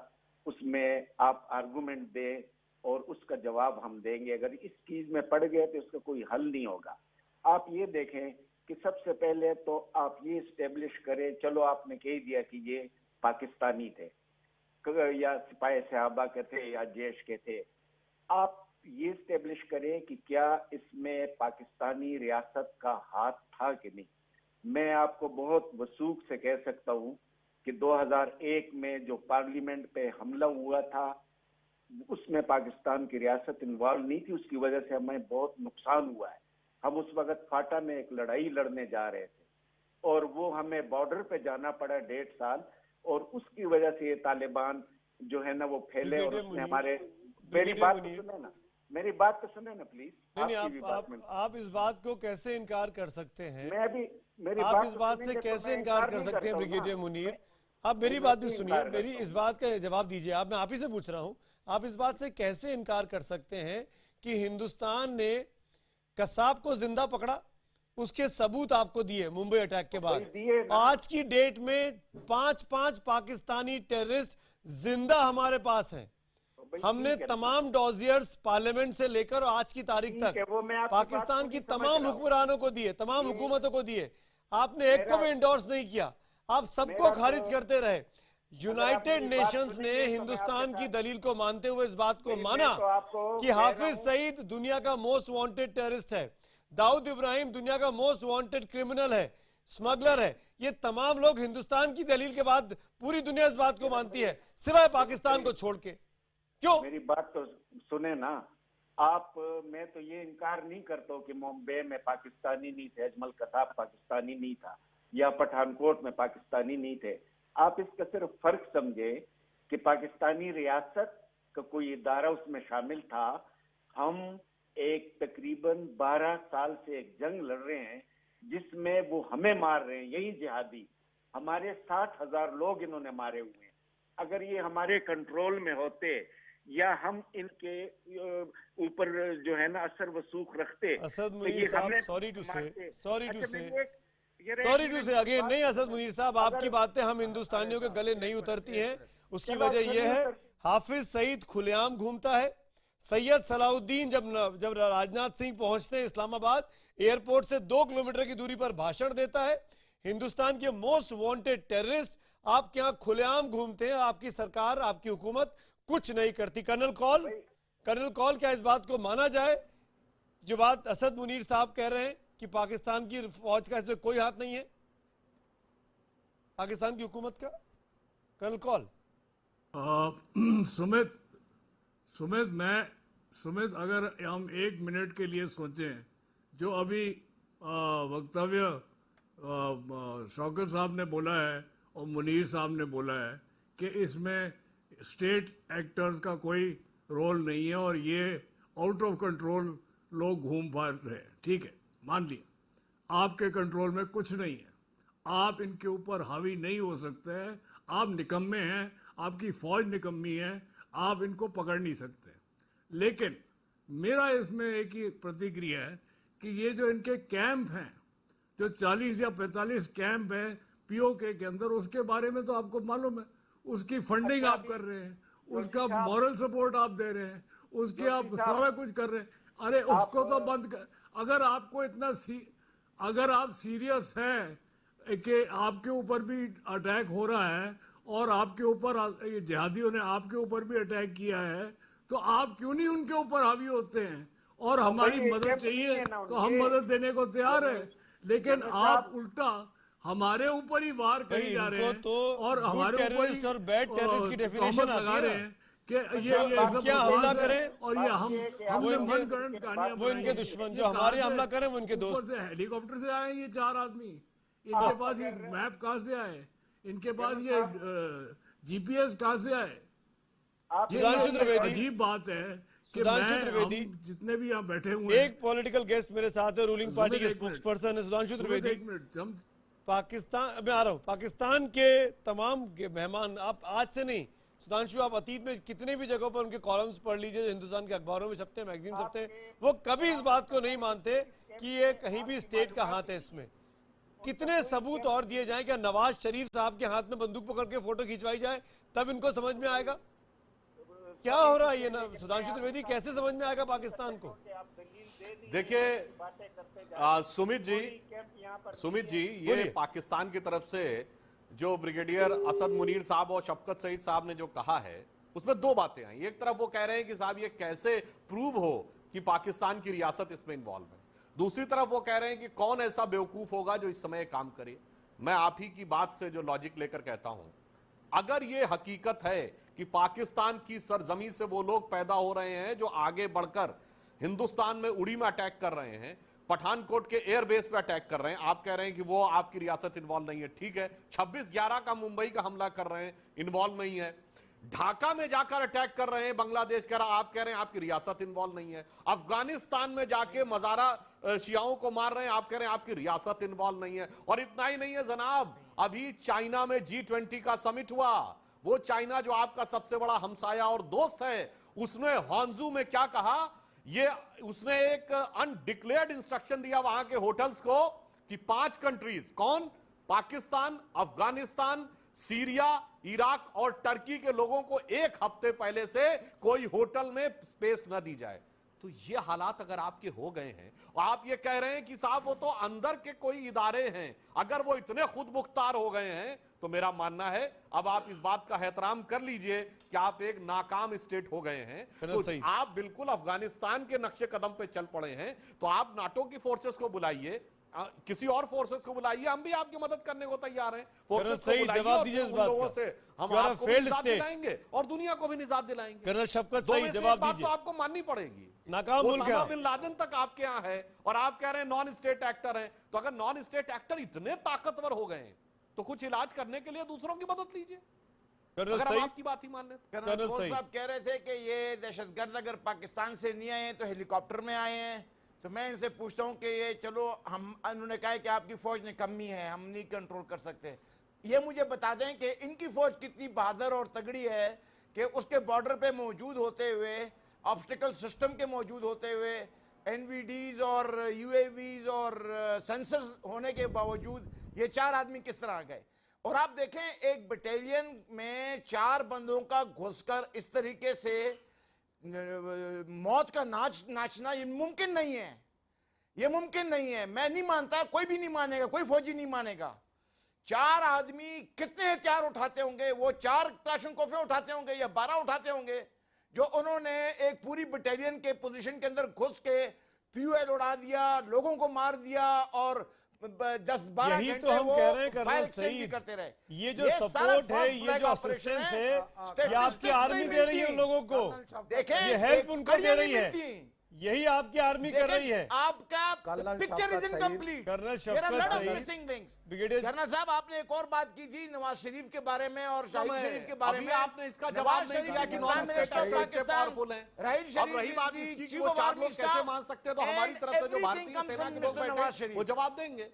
उसमें आप आर्गुमेंट दें और उसका जवाब हम देंगे। अगर इस चीज में पड़ गए तो उसका कोई हल नहीं होगा। आप ये देखें कि सबसे पहले तो आप ये स्टेब्लिश करें, चलो आपने कह दिया कि ये पाकिस्तानी थे या सिपाही सहाबा के थे या जैश के थे, आप ये स्टेब्लिश करें कि क्या इसमें पाकिस्तानी रियासत का हाथ था कि नहीं। मैं आपको बहुत वसूख से कह सकता हूं कि 2001 में जो पार्लियामेंट पे हमला हुआ था उसमें पाकिस्तान की रियासत इन्वॉल्व नहीं थी, उसकी वजह से हमें बहुत नुकसान हुआ है। हम उस वक्त फाटा में एक लड़ाई लड़ने जा रहे थे और वो हमें बॉर्डर पे जाना पड़ा 1.5 साल, और उसकी वजह से ये तालिबान जो है ना वो फैले और उसने हमारे। मेरी बात तो सुने ना, मेरी बात तो सुने ना प्लीज। आप इस बात को कैसे इनकार कर सकते हैं? मैं भी मेरी आप इस बात से कैसे इनकार कर सकते हैं ब्रिगेडियर मुनीर? आप मेरी बात भी सुनिए, मेरी इस बात का जवाब दीजिए। आप ही से पूछ रहा हूं, आप इस बात से कैसे इनकार कर सकते हैं कि हिंदुस्तान ने कसाब को जिंदा पकड़ा, उसके सबूत आपको दिए मुंबई अटैक के बाद? आज की डेट में 5 पाकिस्तानी टेररिस्ट जिंदा हमारे पास हैं। हमने तमाम डॉजियर्स पार्लियामेंट से लेकर आज की तारीख तक पाकिस्तान की तमाम हुक्मरानों को दिए, तमाम हुकूमतों को दिए। आपने एक को भी इंडोर्स नहीं किया, आप सबको खारिज करते रहे। यूनाइटेड नेशंस ने हिंदुस्तान की दलील को मानते हुए इस बात को माना कि हाफिज सईद दुनिया का मोस्ट वांटेड टेररिस्ट है, दाऊद इब्राहिम दुनिया का मोस्ट वांटेड क्रिमिनल है, स्मगलर है। ये तमाम लोग हिंदुस्तान की दलील के बाद पूरी दुनिया इस बात को मानती है, सिवाय पाकिस्तान को छोड़ के। क्यों? मेरी बात तो सुने ना आप। मैं तो ये इनकार नहीं करता हूँ कि मुंबई में पाकिस्तानी नहीं थे, अजमल कसाब पाकिस्तानी नहीं था, या पठानकोट में पाकिस्तानी नहीं थे। आप इसका सिर्फ फर्क समझे कि पाकिस्तानी रियासत का कोई इदारा उसमें शामिल था। हम एक तकरीबन 12 साल से एक जंग लड़ रहे हैं जिसमें वो हमें मार रहे हैं, यही जिहादी। हमारे 60,000 लोग इन्होंने मारे हुए हैं। अगर ये हमारे कंट्रोल में होते या हम इनके ऊपर जो है ना असर वसूख रखते, असद मुनीर साहब, सॉरी टू से अगेन नहीं असद मुनीर साहब, आपकी बातें हम हिंदुस्तानियों के गले नहीं उतरती हैं। उसकी वजह यह है हाफिज सईद खुलेआम घूमता है। सैयद सलाउद्दीन जब राजनाथ सिंह पहुंचते हैं इस्लामाबाद एयरपोर्ट से 2 किलोमीटर की दूरी पर भाषण देता है। हिंदुस्तान के मोस्ट वांटेड टेररिस्ट आपके यहाँ खुलेआम घूमते हैं, आपकी सरकार, आपकी हुकूमत कुछ नहीं करती। कर्नल कॉल, क्या इस बात को माना जाए जो बात असद मुनीर साहब कह रहे हैं कि पाकिस्तान की फौज का इसमें कोई हाथ नहीं है, पाकिस्तान की हुकूमत का? Colonel call. सुमित, अगर हम 1 मिनट के लिए सोचें, जो अभी वक्तव्य शौकत साहब ने बोला है और मुनीर साहब ने बोला है कि इसमें स्टेट एक्टर्स का कोई रोल नहीं है और ये आउट ऑफ कंट्रोल लोग घूम पा रहे हैं, ठीक है, मान लिया आपके कंट्रोल में कुछ नहीं है, आप इनके ऊपर हावी नहीं हो सकते हैं, आप निकम्मे हैं, आपकी फौज निकम्मी है, आप इनको पकड़ नहीं सकते। लेकिन मेरा इसमें एक ही प्रतिक्रिया है कि ये जो इनके कैंप हैं, जो 40 या 45 कैंप है पीओके के अंदर, उसके बारे में तो आपको मालूम है, उसकी फंडिंग आप कर रहे हैं, उसका मॉरल सपोर्ट आप दे रहे हैं, उसके आप सारा कुछ कर रहे हैं। अरे उसको तो बंद कर। अगर आपको इतना अगर आप सीरियस हैं कि आपके ऊपर भी अटैक हो रहा है और आपके ऊपर जिहादियों ने आपके ऊपर भी अटैक किया है, तो आप क्यों नहीं उनके ऊपर हावी होते हैं? और हमारी मदद चाहिए तो हम मदद देने को तैयार है, लेकिन आप उल्टा हमारे ऊपर ही वार करी जा रहे हैं और हमारे ऊपर और बैड टेररिस्ट की डेफिनेशन लगा रहे हैं कि ये सब क्या हमला करें और ये हम वो इनके दुश्मन जो हमारे हमला करें वो इनके दोस्त। से हेलीकॉप्टर से आए ये 4 आदमी, इनके पास ये मैप कहाँ से आए, इनके पास ये जीपीएस कहाँ से आए? सुधांशु त्रिवेदी, अजीब बात है कि सुधांशु त्रिवेदी, जितने भी यहाँ बैठे हुए एक पॉलिटिकल गेस्ट मेरे साथ है, रूलिंग पार्टी के स्पोक्सपर्सन है सुधांशु त्रिवेदी। पाकिस्तान मैं आ रहा हूँ, पाकिस्तान के तमाम मेहमान, आप आज से नहीं सुधांशु, आप अतीत में कितने भी जगहों पर उनके कॉलम्स पढ़ लीजिए, हिंदुस्तान के अखबारों में छपते हैं, मैगजीन छपते हैं, वो कभी इस बात को नहीं मानते कि ये कहीं भी स्टेट का हाथ है इसमें। कितने सबूत और दिए जाएं? क्या नवाज शरीफ साहब के हाथ में बंदूक पकड़ के फोटो खिंचवाई जाए तब इनको समझ में आएगा क्या हो रहा है? ये ना सुधांशु त्रिवेदी, कैसे समझ में आएगा पाकिस्तान को? देखिए सुमित जी ये पाकिस्तान की तरफ से जो ब्रिगेडियर असद मुनीर साहब और शफकत सईद साहब ने जो कहा है उसमें 2 बातें आई। एक तरफ वो कह रहे हैं कि साहब ये कैसे प्रूव हो कि पाकिस्तान की रियासत इसमें इन्वॉल्व है, दूसरी तरफ वो कह रहे हैं कि कौन ऐसा बेवकूफ होगा जो इस समय काम करे। मैं आप ही की बात से जो लॉजिक लेकर कहता हूं, अगर ये हकीकत है कि पाकिस्तान की सरजमी से वो लोग पैदा हो रहे हैं जो आगे बढ़कर हिंदुस्तान में उड़ी में अटैक कर रहे हैं, पठानकोट के एयरबेस पे अटैक कर रहे हैं, आप कह रहे हैं कि वो आपकी रियासत इन्वॉल्व नहीं है, ठीक है। 26/11 का मुंबई का हमला कर रहे हैं, इन्वॉल्व नहीं है। ढाका में जाकर अटैक कर रहे हैं बांग्लादेश का, आप कह रहे हैं आपकी रियासत इन्वॉल्व नहीं है। अफगानिस्तान में जाके मजारा शियाओं को मार रहे हैं, आप कह रहे हैं आपकी रियासत इन्वॉल्व नहीं है। और इतना ही नहीं है जनाब, अभी चाइना में G20 का समिट हुआ, वो चाइना जो आपका सबसे बड़ा हमसाया और दोस्त है, उसने हांजू में क्या कहा, ये उसने एक अनडिक्लेयर्ड इंस्ट्रक्शन दिया वहां के होटल्स को कि 5 कंट्रीज, कौन? पाकिस्तान, अफगानिस्तान, सीरिया, इराक और टर्की के लोगों को 1 हफ्ते पहले से कोई होटल में स्पेस न दी जाए। तो ये हालात अगर आपके हो गए हैं और आप ये कह रहे हैं कि साहब वो तो अंदर के कोई इदारे हैं, अगर वो इतने खुद मुख्तार हो गए हैं तो मेरा मानना है अब आप इस बात का एहतराम कर लीजिए कि आप एक नाकाम स्टेट हो गए हैं। तो आप बिल्कुल अफगानिस्तान के नक्शे कदम पे चल पड़े हैं, तो आप नाटो की फोर्सेस को बुलाइए, किसी और फोर्सेस को बुलाइए, हम भी आपकी मदद करने को तैयार हैं। फोर्सेस को बुलाइए और उन लोगों से हम आपको भी निजात दिलाएंगे और दुनिया को भी निजात दिलाएंगे। कर्नल शफकत सही जवाब दीजिए। तो आपको माननी पड़ेगी। नाकाम मुल्क है, बिन लादेन तक आपके यहाँ है और आप कह रहे हैं नॉन स्टेट एक्टर हैं। तो अगर नॉन स्टेट एक्टर इतने ताकतवर हो गए तो कुछ इलाज करने के लिए दूसरों की मदद लीजिए, अगर हम आपकी बात ही मान लें। कर्नल साहब कह रहे थे कि ये दहशतगर्द अगर पाकिस्तान से नहीं आए तो हेलीकॉप्टर में आए हैं, तो मैं इनसे पूछता हूं कि ये चलो हम, उन्होंने कहा कि आपकी फौज ने कमी है, हम नहीं कंट्रोल कर सकते, ये मुझे बता दें कि इनकी फौज कितनी बहादुर और तगड़ी है कि उसके बॉर्डर पे मौजूद होते हुए, ऑब्स्टिकल सिस्टम के मौजूद होते हुए, एनवीडीज और यूएवीज और सेंसर्स होने के बावजूद ये 4 आदमी किस तरह गए। और आप देखें एक बटालियन में 4 बंदों का घुसकर इस तरीके से मौत का नाचना ये मुमकिन नहीं है, ये मुमकिन नहीं है। मैं नहीं मानता, कोई भी नहीं मानेगा, कोई फौजी नहीं मानेगा। 4 आदमी कितने हथियार उठाते होंगे, वो 4 क्लाशनकोफे उठाते होंगे या 12 उठाते होंगे, जो उन्होंने एक पूरी बटालियन के पोजीशन के अंदर घुस के फ्यूल उड़ा दिया, लोगों को मार दिया और 10-12 घंटे तो हम वो कह रहे हैं फायर एक्सचेंज करते रहे। ये जो सपोर्ट है, ये जो असिस्टेंस है, ये आपकी आर्मी दे रही है उन लोगों को, देखें ये हेल्प उनको दे रही है, यही आपकी आर्मी कर रही है। आपका picture is incomplete. Colonel Shafqat Saeed, missing links. Colonel साहब, आपने एक और बात की थी नवाज शरीफ के बारे में और शाहिद शरीफ के बारे में। आपने इसका जवाब नहीं दिया कि नॉन स्टेट एक्टर पावरफुल हैं। अब रही बात इसकी कि वो 4 लोग कैसे मान सकते हैं, तो हमारी तरफ से जो भारतीय सेना के लोग बैठे वो जवाब देंगे।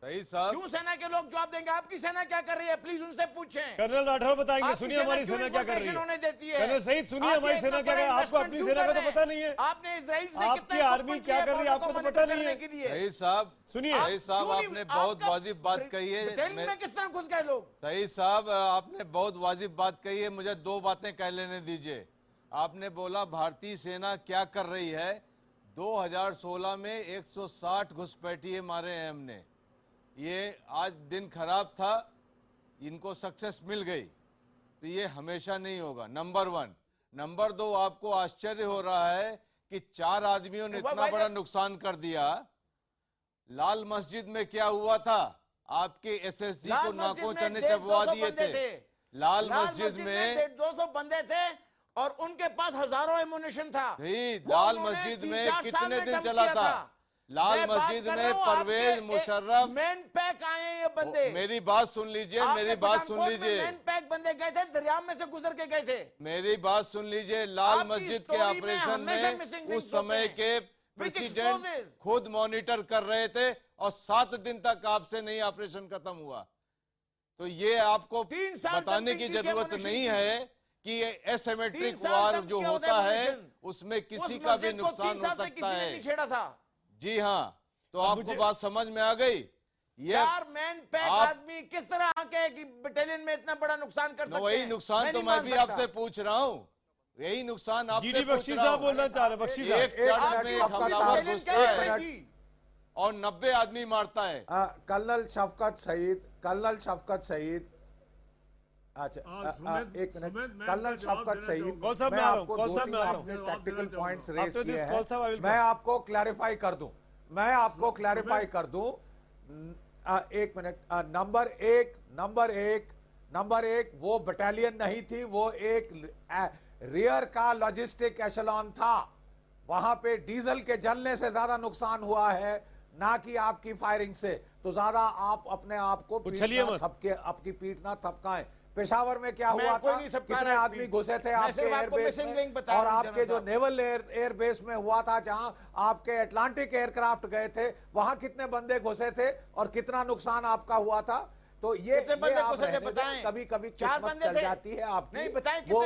सही साहब, क्यों सेना के लोग जवाब देंगे? आपकी सेना क्या कर रही है, प्लीज उनसे पूछें। कर्नल राठौर बताएंगे। सुनिए हमारी सेना क्या कर रही है। होने देती है। कर्नल सईद, सुनिए हमारी सेना क्या कर रही है। आपको अपनी सेना का तो पता नहीं है। आपने इजराइल से आपकी आर्मी क्या कर रही है आपको तो पता नहीं है। सही साहब, सुनिए। सही साहब, आपने बहुत वाजिब बात कही है। में किस तरह घुस गए लोग? सही साहब, आपने बहुत वाजिब बात कही है। मुझे 2 बातें कह लेने दीजिए। आपने बोला भारतीय सेना क्या कर रही है। 2016 में 160 घुसपैठिए मारे हैं हमने। ये आज दिन खराब था, इनको सक्सेस मिल गई, तो ये हमेशा नहीं होगा। नंबर 1। नंबर 2, आपको आश्चर्य हो रहा है कि 4 आदमियों ने इतना बड़ा नुकसान कर दिया। लाल मस्जिद में क्या हुआ था? आपके एसएसजी को नाकों चने चबवा दिए थे। लाल मस्जिद में 200 बंदे थे और उनके पास हजारों एमुनेशन था। लाल मस्जिद में कितने दिन चला था? लाल मस्जिद में परवेज मुशर्रफ मैन पैक आए हैं ये बंदे। मेरी बात सुन लीजिए, मेरी बात सुन लीजिए। मैन पैक बंदे गए थे, दरिया में से गुजर के गए थे। मेरी बात सुन लीजिए। लाल मस्जिद के ऑपरेशन में उस समय के प्रेसिडेंट खुद मॉनिटर कर रहे थे और 7 दिन तक आपसे नहीं ऑपरेशन खत्म हुआ। तो ये आपको बताने की जरूरत नहीं है कि ये एसिमेट्रिक वार जो होता है उसमें किसी का भी नुकसान हो सकता है। जी हाँ, तो आपको बात समझ में आ गई। ये 4 मैन पैक आदमी किस तरह आके कि बटालियन में इतना बड़ा नुकसान कर सकते हैं? वही नुकसान तो मैं भी आपसे पूछ रहा हूँ। यही नुकसान आपसे पूछ बख्शी साहब बोलना चाह रहे। बख्शी साहब, एक चर्च में एक हमलावर घुसता है और 90 आदमी मारता है। कर्नल शफकत सईद, अच्छा एक मिनट। कर्नल शफकत सईद, मैं आपको 2-3 अपने टैक्टिकल पॉइंट्स रेज किए हैं। मैं आपको क्लैरिफाई कर दूं। एक मिनट। नंबर एक वो बटालियन नहीं थी, वो एक रियर का लॉजिस्टिक एशेलॉन था। वहां पे डीजल के जलने से ज्यादा नुकसान हुआ है, ना कि आपकी फायरिंग से। तो ज्यादा आप अपने आप को आपकी पीठ ना थपकाएं। पेशावर में क्या हुआ था, कितने आदमी घुसे थे आपके एयरबेस में, और आपके जो नेवल एयरबेस में हुआ था जहां आपके अटलांटिक एयरक्राफ्ट गए थे, वहां कितने बंदे घुसे थे और कितना नुकसान आपका हुआ था। तो ये कभी कभी किस्मत चल जाती है आपकी। वो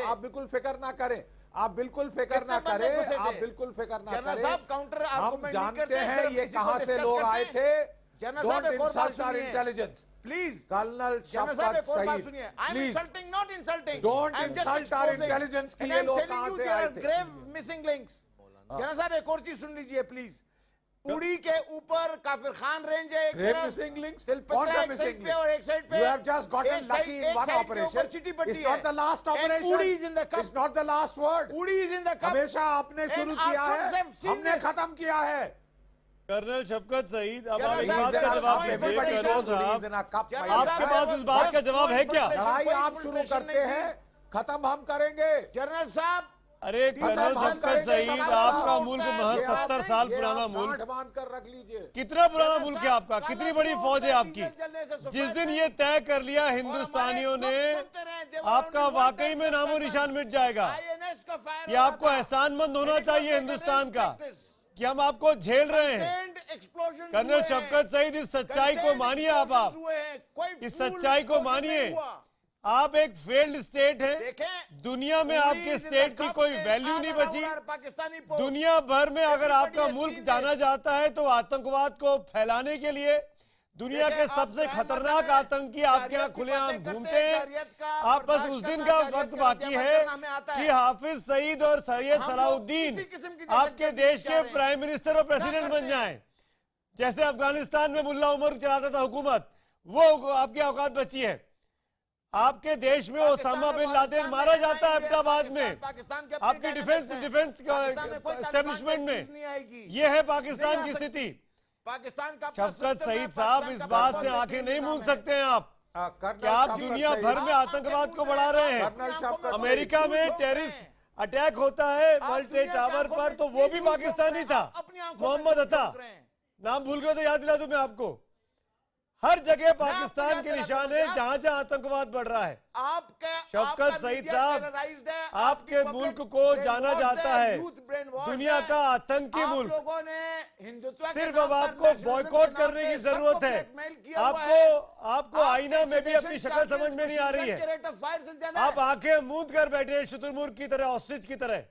आप बिल्कुल फिक्र ना करें। आप बिल्कुल फिक्र ना करें। काउंटर हम जानते हैं ये कहां से लोग आए थे। Don't insult our intelligence. Please. Colonel Shafqat Saeed, please. Not insulting. Don't insult our intelligence कि ये लोग कहां से आए थे। Grave missing links. जना साहब एक और चीज सुन लीजिए प्लीज। उड़ी के ऊपर काफिर खान रेंज है, ग्रेव मिसिंग लिंक्स, कौन सा मिसिंग लिंक? और एक साइड पे You have just gotten lucky in one operation. It's not the last operation. Udi is in the cup. It's not the last word. Udi is in the cup. हमेशा आपने शुरू किया है, हमने खत्म किया है। कर्नल शफकत सईद, अब आप इस बात का जवाब दीजिए। कर्नल साहब, आपके पास इस बात का जवाब है क्या? लड़ाई आप शुरू करते हैं, खत्म हम करेंगे। जनरल साहब, अरे कर्नल शफकत सईद, आपका मुल्क महज 70 साल पुराना मुल्क, कर रख लीजिए। कितना पुराना मुल्क है आपका, कितनी बड़ी फौज है आपकी। जिस दिन ये तय कर लिया हिंदुस्तानियों ने, आपका वाकई में नामो निशान मिट जाएगा। ये आपको एहसानमंद होना चाहिए हिंदुस्तान का कि हम आपको झेल रहे हैं। कर्नल शफकत सईद, इस सच्चाई को मानिए। आप इस सच्चाई को मानिए। आप एक फेल्ड स्टेट है। दुनिया में आपके स्टेट की कोई वैल्यू नहीं बची। दुनिया भर में अगर आपका मुल्क जाना जाता है तो आतंकवाद को फैलाने के लिए दुनिया के सबसे खतरनाक आतंकी आपके यहाँ खुलेआम घूमते हैं। आप बस उस दिन का वक्त बाकी है कि हाफिज सईद और सैयद सलाउद्दीन आपके देश के प्राइम मिनिस्टर और प्रेसिडेंट बन जाएं। जैसे अफगानिस्तान में मुल्ला उमर चलाता था हुकूमत, वो आपकी औकात बची है। आपके देश में ओसामा बिन लादेन मारा जाता है एबटाबाद में, आपकी डिफेंस एस्टेब्लिशमेंट में। ये है पाकिस्तान की स्थिति। पाकिस्तान का शफकत सईद साहब, इस बात से आंखें नहीं मूंद सकते हैं आप कि आप दुनिया भर में आतंकवाद को बढ़ा रहे हैं। अमेरिका में टेररिस्ट अटैक होता है वर्ल्ड ट्रेड टावर पर तो वो भी पाकिस्तानी था, मोहम्मद अता। नाम भूल गए तो याद दिला दूं मैं आपको। हर जगह पाकिस्तान के निशान है जहां जहां आतंकवाद बढ़ रहा है। शौकत सईद साहब, आपके मुल्क को जाना जाता है दुनिया का आतंकी मुल्क। सिर्फ अब आपको बॉयकॉट करने की जरूरत है। आपको आईना में भी अपनी शक्ल समझ में नहीं आ रही है। आप आंखें मूंद कर बैठे हैं शुतुरमुर्ग की तरह, ऑस्ट्रिच की तरह।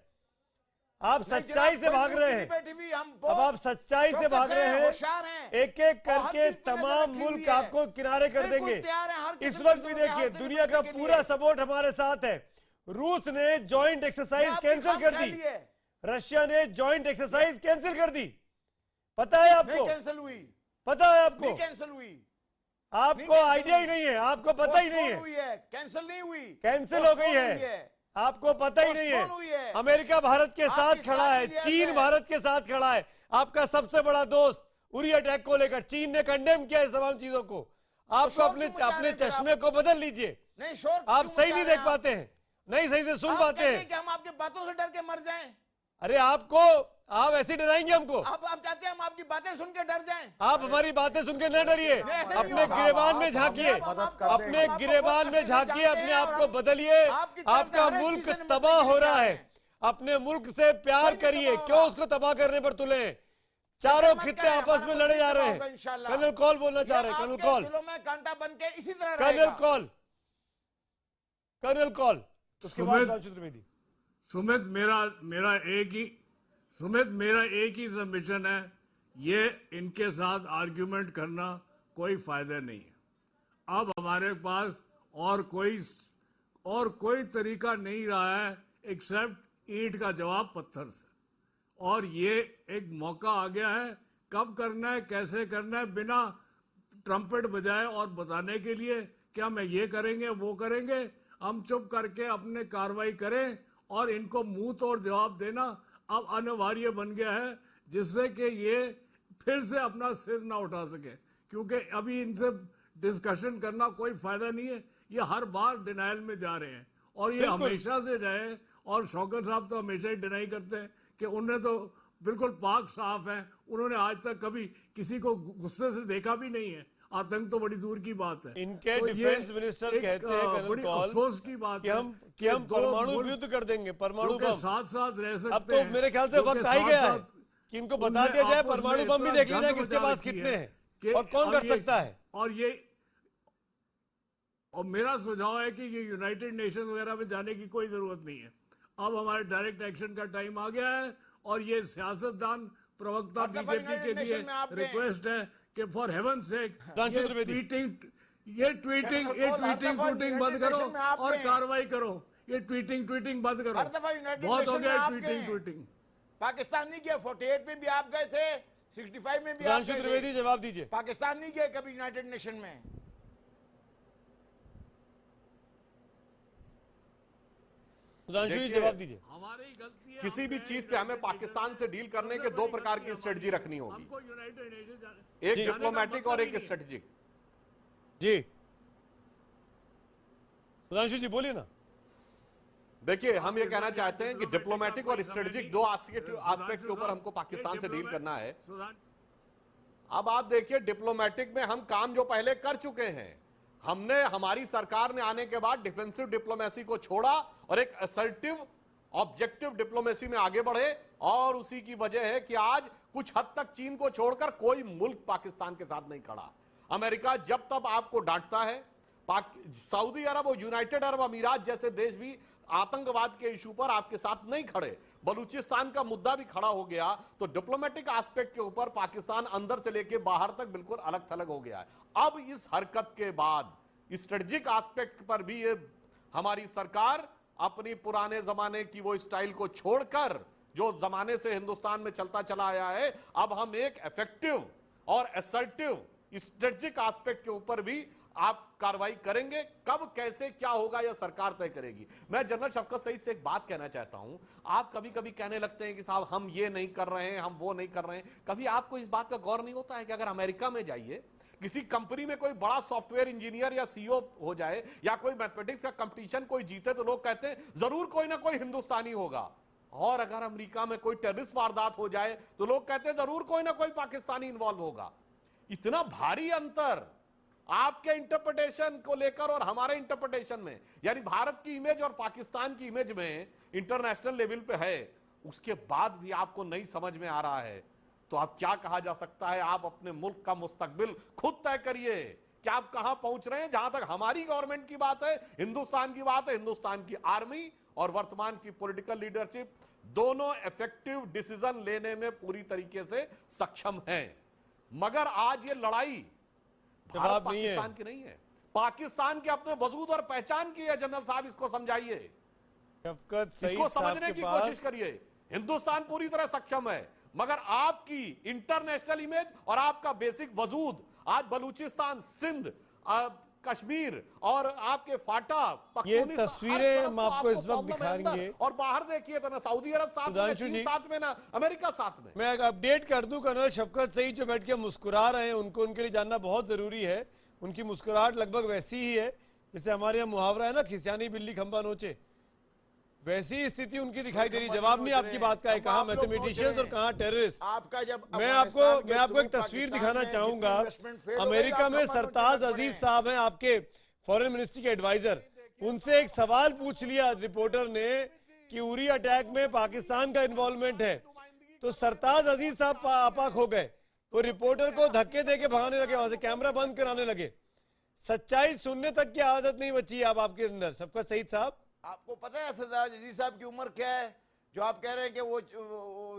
आप सच्चाई से भाग रहे हैं। अब आप सच्चाई से भाग रहे हैं। एक एक करके तमाम मुल्क आपको किनारे कर देंगे। इस वक्त भी देखिए दुनिया का पूरा सपोर्ट हमारे साथ है। रूस ने जॉइंट एक्सरसाइज कैंसिल कर दी, रशिया ने जॉइंट एक्सरसाइज कैंसिल कर दी। पता है आपको? कैंसिल हुई। पता है आपको? कैंसिल हुई। आपको आइडिया ही नहीं है, आपको पता ही नहीं है। कैंसिल नहीं हुई, कैंसिल हो गई है। आपको पता ही नहीं है। अमेरिका भारत के साथ खड़ा है, चीन भारत के साथ खड़ा है। आपका सबसे बड़ा दोस्त उरी अटैक को लेकर चीन ने कंडेम किया इस तमाम चीजों को। आपको अपने चश्मे को बदल लीजिए। आप सही नहीं देख पाते हैं, नहीं सही से सुन पाते हैं। हम आपके बातों से डर के मर जाएं? अरे आप ऐसे डराएंगे हमको? आप चाहते हैं हम आपकी बातें सुन के डर जाएं? आप हमारी बातें सुन के न डरिए। अपने गिरेबान में झांकिए, अपने गिरेबान में झांकिए, अपने आप को बदलिए। आपका मुल्क तबाह हो रहा है। अपने मुल्क से प्यार करिए, क्यों उसको तबाह करने पर तुले? चारों खित्ते आपस में लड़े जा रहे हैं। कर्नल कॉल बोलना चाह रहे हैं। कर्नल कॉल, कांटा बन के इसी तरह कर्नल कॉल, कर्नल कॉल। उसके बाद सुमित, मेरा एक ही सबमिशन है, ये इनके साथ आर्ग्यूमेंट करना कोई फायदा नहीं है। अब हमारे पास और कोई तरीका नहीं रहा है एक्सेप्ट ईंट का जवाब पत्थर से। और ये एक मौका आ गया है, कब करना है, कैसे करना है, बिना ट्रम्पेट बजाए और बताने के लिए क्या मैं ये करेंगे वो करेंगे। हम चुप करके अपने कार्रवाई करें और इनको मुंह तोड़ जवाब देना अब अनिवार्य बन गया है, जिससे कि ये फिर से अपना सिर ना उठा सके। क्योंकि अभी इनसे डिस्कशन करना कोई फायदा नहीं है। ये हर बार डिनाइल में जा रहे हैं और ये हमेशा से रहे। और शौकत साहब तो हमेशा ही डिनाई करते हैं कि उन्हें तो बिल्कुल पाक साफ है, उन्होंने आज तक कभी किसी को गुस्से से देखा भी नहीं है। आतंक तो बड़ी दूर की बात है। इनके तो डिफेंस मिनिस्टर कहते हैं बड़ी अफसोस की बात कि हम परमाणु युद्ध कर देंगे, परमाणु बम साथ रह सकते हैं। अब तो मेरे ख्याल से वक्त आ ही गया है कि इनको बता दिया जाए परमाणु बम भी देख लिया जाए किसके पास कितने हैं और कौन कर सकता है। और मेरा सुझाव है कि ये यूनाइटेड नेशन वगैरह में जाने की कोई जरूरत नहीं है। अब हमारे डायरेक्ट एक्शन का टाइम आ गया है और ये सियासतदान प्रवक्ता बीजेपी के लिए रिक्वेस्ट है कि फॉर हेवन सेक ये ट्वीटिंग बंद करो और कार्रवाई करो। ये ट्वीटिंग बंद करो, बहुत हो गया ट्वीटिंग। पाकिस्तान नहीं गया, 48 में भी आप गए थे, 65 में भी आप गए थे। त्रिवेदी जवाब दीजिए। पाकिस्तान नहीं गया कभी यूनाइटेड नेशन में। जवाब दीजिए। हमारी गलती है, किसी भी चीज पे हमें पाकिस्तान से डील करने के दो प्रकार की स्ट्रेटजी रखनी होगी, एक डिप्लोमेटिक और एक स्ट्रेटजिक। जी सुधांशु जी बोलिए ना। देखिए, हम ये कहना चाहते हैं कि डिप्लोमेटिक और स्ट्रेटजिक दो एस्पेक्ट के ऊपर हमको पाकिस्तान से डील करना है। अब आप देखिए, डिप्लोमेटिक में हम काम जो पहले कर चुके हैं, हमने हमारी सरकार ने आने के बाद डिफेंसिव डिप्लोमेसी को छोड़ा और एक असर्टिव ऑब्जेक्टिव डिप्लोमेसी में आगे बढ़े। और उसी की वजह है कि आज कुछ हद तक चीन को छोड़कर कोई मुल्क पाकिस्तान के साथ नहीं खड़ा। अमेरिका जब तब आपको डांटता है, सऊदी अरब और यूनाइटेड अरब अमीरात जैसे देश भी आतंकवाद के इशू पर आपके साथ नहीं खड़े। बलूचिस्तान का मुद्दा भी खड़ा हो गया तो डिप्लोमेटिक एस्पेक्ट के ऊपर पाकिस्तान अंदर से लेकर बाहर तक बिल्कुल अलग थलग हो गया है। अब इस हरकत के बाद स्ट्रेटजिक एस्पेक्ट पर भी ये हमारी सरकार अपनी पुराने जमाने की वो स्टाइल को छोड़कर जो जमाने से हिंदुस्तान में चलता चला आया है, अब हम एक इफेक्टिव और असर्टिव स्ट्रेटजिक एस्पेक्ट के ऊपर भी आप कार्रवाई करेंगे। कब कैसे क्या होगा यह सरकार तय करेगी। मैं जनरल शफकत सईद से एक बात कहना चाहता हूं, आप कभी कभी कहने लगते हैं कि साहब हम ये नहीं कर रहे हैं, हम वो नहीं कर रहे हैं। कभी आपको इस बात का गौर नहीं होता है कि अगर अमेरिका में जाइए, किसी कंपनी में कोई बड़ा सॉफ्टवेयर इंजीनियर या सीईओ हो जाए या कोई मैथमेटिक्स का कंपटीशन कोई जीते तो लोग कहते हैं जरूर कोई ना कोई हिंदुस्तानी होगा। और अगर अमेरिका में कोई टेररिस्ट वारदात हो जाए तो लोग कहते हैं जरूर कोई ना कोई पाकिस्तानी इन्वॉल्व होगा। इतना भारी अंतर आपके इंटरप्रिटेशन को लेकर और हमारे इंटरप्रिटेशन में, यानी भारत की इमेज और पाकिस्तान की इमेज में इंटरनेशनल लेवल पे है, उसके बाद भी आपको नहीं समझ में आ रहा है तो आप क्या कहा जा सकता है? आप अपने मुल्क का मुस्तकबिल खुद तय करिए कि आप कहां पहुंच रहे हैं। जहां तक हमारी गवर्नमेंट की बात है, हिंदुस्तान की बात है, हिंदुस्तान की आर्मी और वर्तमान की पॉलिटिकल लीडरशिप दोनों इफेक्टिव डिसीजन लेने में पूरी तरीके से सक्षम हैं। मगर आज ये लड़ाई भारत पाकिस्तान की नहीं है, पाकिस्तान के अपने वजूद और पहचान की है। जनरल साहब इसको समझाइए, इसको समझने की कोशिश करिए। हिंदुस्तान पूरी तरह सक्षम है, मगर आपकी इंटरनेशनल इमेज और आपका बेसिक वजूद आज बलूचिस्तान, सिंध, कश्मीर और आपके फाटा, ये तस्वीरें हम आपको इस वक्त दिखाएंगे। और बाहर देखिए तो ना सऊदी अरब साथ में, चीन साथ में, ना अमेरिका साथ में। मैं अपडेट कर दूं, कर्नल शफकत सईद जो बैठ के मुस्कुरा रहे हैं, उनको उनके लिए जानना बहुत जरूरी है। उनकी मुस्कुराहट लगभग वैसी ही है जैसे हमारे यहाँ मुहावरा है ना, खिसियानी बिल्ली खंबा नोचे, वैसी स्थिति उनकी दिखाई दे रही। जवाब नहीं आपकी बात का है, कहाँ मैथमेटिशियंस और कहाँ टेररिस्ट। आपका जब मैं आपको एक तस्वीर दिखाना चाहूंगा। अमेरिका में सरताज अजीज साहब हैं, आपके फॉरेन मिनिस्ट्री के एडवाइजर। उनसे एक सवाल पूछ लिया रिपोर्टर ने कि उरी अटैक में पाकिस्तान का इन्वॉल्वमेंट है, तो सरताज अजीज साहब आपाक हो गए। वो रिपोर्टर को धक्के देके भगाने लगे, वहां से कैमरा बंद कराने लगे। सच्चाई सुनने तक की आदत नहीं बची है अब आपके अंदर। शफकत सईद साहब, आपको पता है सरदार अजीज साहब की उम्र क्या है जो आप कह रहे हैं कि वो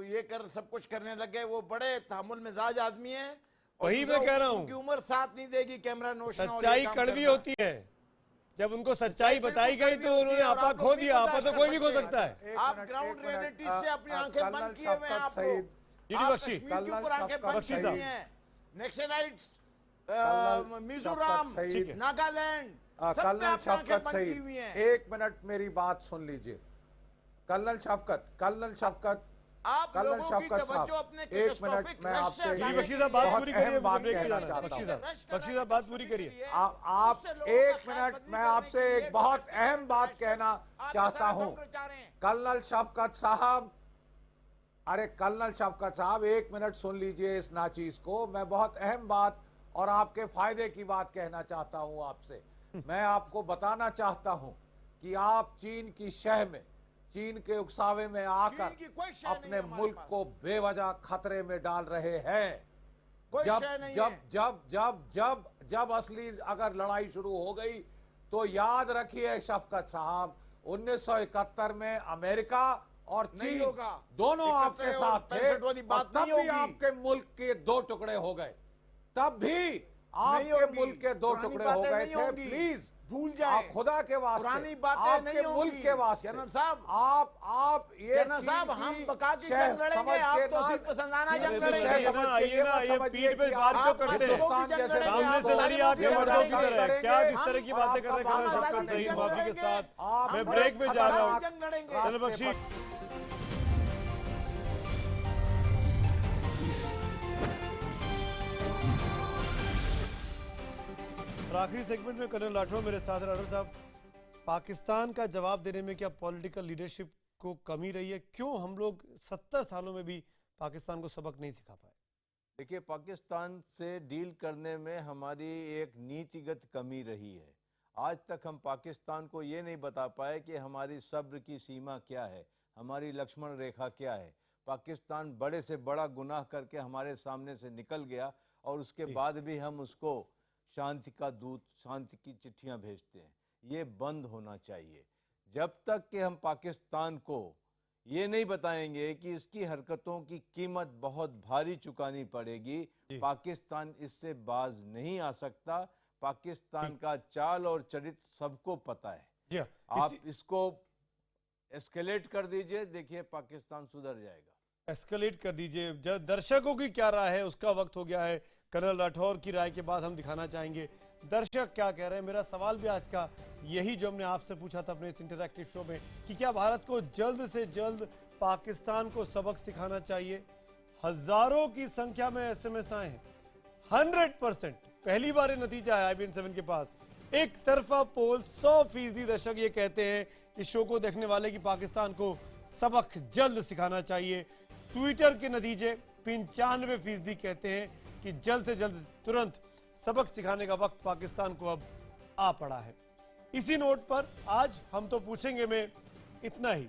ये कर सब कुछ करने लगे? वो बड़े तामुल मिजाज आदमी हैं। वही मैं कह रहा हूँ, उनकी उम्र साथ नहीं देगी कैमरा नोश। सच्चाई कड़वी होती है। जब उनको सच्चाई बताई गई तो उन्होंने आपा खो दिया। आपा तो कोई भी खो सकता है। आप ग्राउंड रियलिटी से अपनी आंखें बंद किए हुए हैं। मिजोरम, नागालैंड, कर्नल शफकत सईद, एक मिनट मेरी बात सुन लीजिए। कर्नल शफकत साहब, एक मिनट मैं आपसे बात पूरी करिए। बात पूरी करिए। आप एक मिनट, मैं आपसे एक बहुत अहम बात कहना चाहता हूं। कर्नल शफकत साहब, अरे कर्नल शफकत साहब, एक मिनट सुन लीजिए इस नाचीज को। मैं बहुत अहम बात और आपके फायदे की बात कहना चाहता हूं आपसे। मैं आपको बताना चाहता हूं कि आप चीन की शह में, चीन के उकसावे में आकर अपने मुल्क को बेवजह खतरे में डाल रहे हैं। जब असली अगर लड़ाई शुरू हो गई तो याद रखिए शफकत साहब, 1971 में अमेरिका और चीन दोनों आपके साथ थे, तब भी आपके मुल्क के 2 टुकड़े हो गए। तब भी आपके मुल्क के 2 टुकड़े हो गए थे। प्लीज भूल जाए, खुदा के वास्ते, पुरानी बातें नहीं होंगी। मुल्क के वास्ते जनरल साहब, आप ये जनरल साहब, हम बका की जंग लड़ेंगे, आप तो सिर्फ पसंदाना जंग लड़ेंगे। ये पीठ पे वार क्यों करते हैं? सामने से लड़ी आके मर्दों की तरह। क्या किस तरह की बातें कर रहे हैं शफकत सईद माफी के साथ? मैं ब्रेक में जा रहा हूँ। बख्शी, आखिरी सेगमेंट में कर्नल राठौर मेरे साथ। राठौर साहब, पाकिस्तान का जवाब देने में क्या पॉलिटिकल लीडरशिप को कमी रही है? क्यों हम लोग 70 सालों में भी पाकिस्तान को सबक नहीं सिखा पाए? देखिए, पाकिस्तान से डील करने में हमारी एक नीतिगत कमी रही है। आज तक हम पाकिस्तान को ये नहीं बता पाए कि हमारी सब्र की सीमा क्या है, हमारी लक्ष्मण रेखा क्या है। पाकिस्तान बड़े से बड़ा गुनाह करके हमारे सामने से निकल गया और उसके बाद भी हम उसको शांति का दूत, शांति की चिट्ठियां भेजते हैं। ये बंद होना चाहिए। जब तक कि हम पाकिस्तान को ये नहीं बताएंगे कि इसकी हरकतों की कीमत बहुत भारी चुकानी पड़ेगी, पाकिस्तान इससे बाज नहीं आ सकता। पाकिस्तान का चाल और चरित्र सबको पता है। आप इसको एस्केलेट कर दीजिए, देखिए पाकिस्तान सुधर जाएगा। एस्केलेट कर दीजिए। जब दर्शकों की क्या राय है उसका वक्त हो गया है। कर्नल राठौर की राय के बाद हम दिखाना चाहेंगे दर्शक क्या कह रहे हैं। मेरा सवाल भी आज का यही जो हमने आपसे पूछा था अपने इस इंटरैक्टिव शो में कि क्या भारत को जल्द से जल्द पाकिस्तान को सबक सिखाना चाहिए। हजारों की संख्या में एसएमएस आए हैं। 100% पहली बार ये नतीजा है IBN 7 के पास। एक तरफा पोल 100% दर्शक ये कहते हैं कि शो को देखने वाले की पाकिस्तान को सबक जल्द सिखाना चाहिए। ट्विटर के नतीजे 95% कहते हैं कि जल्द से जल्द तुरंत सबक सिखाने का वक्त पाकिस्तान को अब आ पड़ा है। इसी नोट पर आज हम तो पूछेंगे में इतना ही।